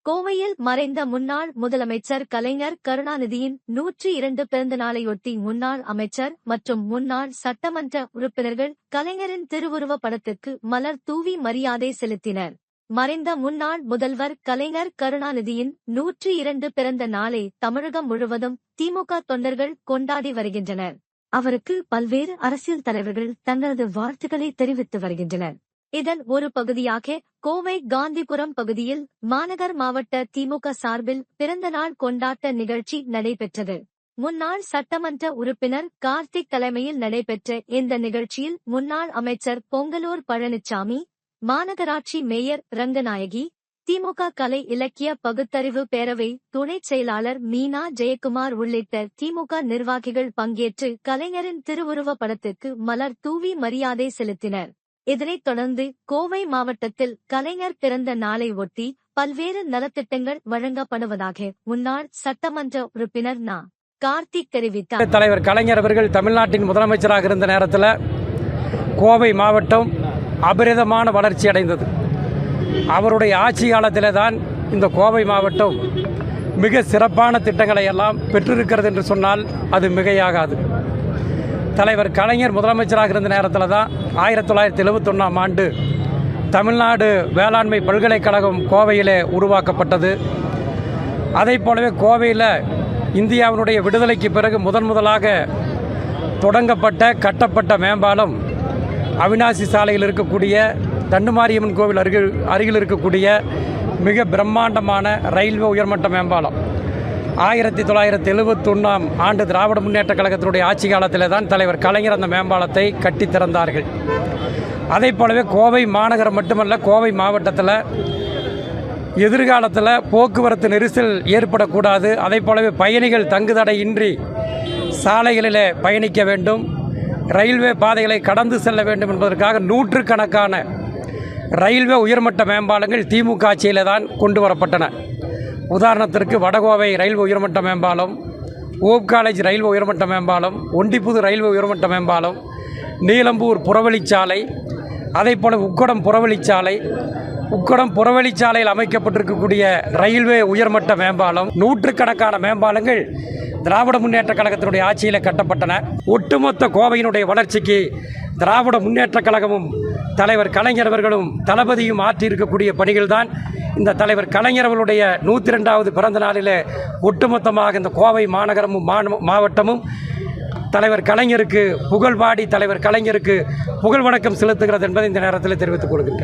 கோவையில் மறைந்த முன்னாள் முதலமைச்சர் கலைஞர் கருணாநிதியின் 102 பிறந்த நாளையொட்டி முன்னாள் அமைச்சர் மற்றும் முன்னாள் சட்டமன்ற உறுப்பினர்கள் கலைஞரின் திருவுருவ படத்துக்கு மலர் தூவி மரியாதை செலுத்தினர். மறைந்த முன்னாள் முதல்வர் கலைஞர் கருணாநிதியின் 102 பிறந்த நாளை தமிழகம் முழுவதும் திமுக தொண்டர்கள் கொண்டாடி வருகின்றனர். அவருக்கு பல்வேறு அரசியல் தலைவர்கள் தங்களது வாழ்த்துக்களை தெரிவித்து வருகின்றனர். இதன் ஒரு பகுதியாக கோவை காந்திபுரம் பகுதியில் மாநகர் மாவட்ட திமுக சார்பில் பிறந்தநாள் கொண்டாட்ட நிகழ்ச்சி நடைபெற்றது. முன்னாள் சட்டமன்ற உறுப்பினர் கார்த்திக் தலைமையில் நடைபெற்ற இந்த நிகழ்ச்சியில் முன்னாள் அமைச்சர் பொங்கலூர் பழனிசாமி, மாநகராட்சி மேயர் ரங்கநாயகி, திமுக கலை இலக்கிய பகுத்தறிவு பேரவை துணைச் செயலாளர் மீனா ஜெயக்குமார் உள்ளிட்ட திமுக நிர்வாகிகள் பங்கேற்று கலைஞரின் திருவுருவ படத்துக்கு மலர் தூவி மரியாதை செலுத்தினர். இதனைத் தொடர்ந்து கோவை மாவட்டத்தில் கலைஞர் பிறந்த நாளை ஒட்டி பல்வேறு நலத்திட்டங்கள் வழங்கப்படுவதாக முன்னாள் சட்டமன்ற உறுப்பினர் கார்த்திக் தெரிவித்தார். தலைவர் கலைஞர் அவர்கள் தமிழ்நாட்டின் முதலமைச்சராக இருந்த நேரத்தில் கோவை மாவட்டம் அபரிதமான வளர்ச்சி அடைந்தது. அவருடைய ஆட்சி காலத்திலே தான் இந்த கோவை மாவட்டம் மிக சிறப்பான திட்டங்களை எல்லாம் பெற்றிருக்கிறது என்று சொன்னால் அது மிகையாகாது. தலைவர் கலைஞர் முதலமைச்சராக இருந்த நேரத்தில் தான் 1971ஆம் ஆண்டு தமிழ்நாடு வேளாண்மை பல்கலைக்கழகம் கோவையிலே உருவாக்கப்பட்டது. அதை போலவே கோவையில் இந்தியாவினுடைய விடுதலைக்கு பிறகு முதலாக தொடங்கப்பட்ட கட்டப்பட்ட மேம்பாலம் அவினாசி சாலையில் இருக்கக்கூடிய தண்டுமாரியம்மன் கோவில் அருகில் இருக்கக்கூடிய மிக பிரம்மாண்டமான ரயில்வே உயர்மட்ட மேம்பாலம் 1971ஆம் ஆண்டு திராவிட முன்னேற்ற கழகத்தினுடைய ஆட்சி காலத்தில் தான் தலைவர் கலைஞர் அந்த மேம்பாலத்தை கட்டி திறந்தார்கள். அதை போலவே கோவை மாநகரம் மட்டுமல்ல, கோவை மாவட்டத்தில் எதிர்காலத்தில் போக்குவரத்து நெரிசல் ஏற்படக்கூடாது, அதை போலவே பயணிகள் தங்குதடையின்றி சாலைகளிலே பயணிக்க வேண்டும், ரயில்வே பாதைகளை கடந்து செல்ல வேண்டும் என்பதற்காக நூற்றுக்கணக்கான ரயில்வே உயர்மட்ட மேம்பாலங்கள் திமுக ஆட்சியில் தான் கொண்டு வரப்பட்டன. உதாரணத்திற்கு வடகோவை ரயில்வே உயர்மட்ட மேம்பாலம், ஓப் காலேஜ் ரயில்வே உயர்மட்ட மேம்பாலம், ஒண்டிப்புது ரயில்வே உயர்மட்ட மேம்பாலம், நீலம்பூர் புறவழிச்சாலை, அதை போல உக்கடம் புறவழிச்சாலை, உக்கடம் புறவழிச்சாலையில் அமைக்கப்பட்டிருக்கக்கூடிய ரயில்வே உயர்மட்ட மேம்பாலம், நூற்றுக்கணக்கான மேம்பாலங்கள் திராவிட முன்னேற்ற கழகத்தினுடைய ஆட்சியில் கட்டப்பட்டன. ஒட்டுமொத்த கோவையினுடைய வளர்ச்சிக்கு திராவிட முன்னேற்ற கழகமும் தலைவர் கலைஞர் அவர்களும் தளபதியும் ஆற்றியிருக்கக்கூடிய பணிகள்தான் இந்த தலைவர் கலைஞர் அவர்களுடைய 102வது பிறந்த நாளிலே ஒட்டுமொத்தமாக இந்த கோவை மாநகரமும் மாவட்டமும் தலைவர் கலைஞருக்கு புகழ்பாடி தலைவர் கலைஞருக்கு புகழ் வணக்கம் செலுத்துகிறது என்பதை இந்த நேரத்தில் தெரிவித்துக் கொள்கிறேன்.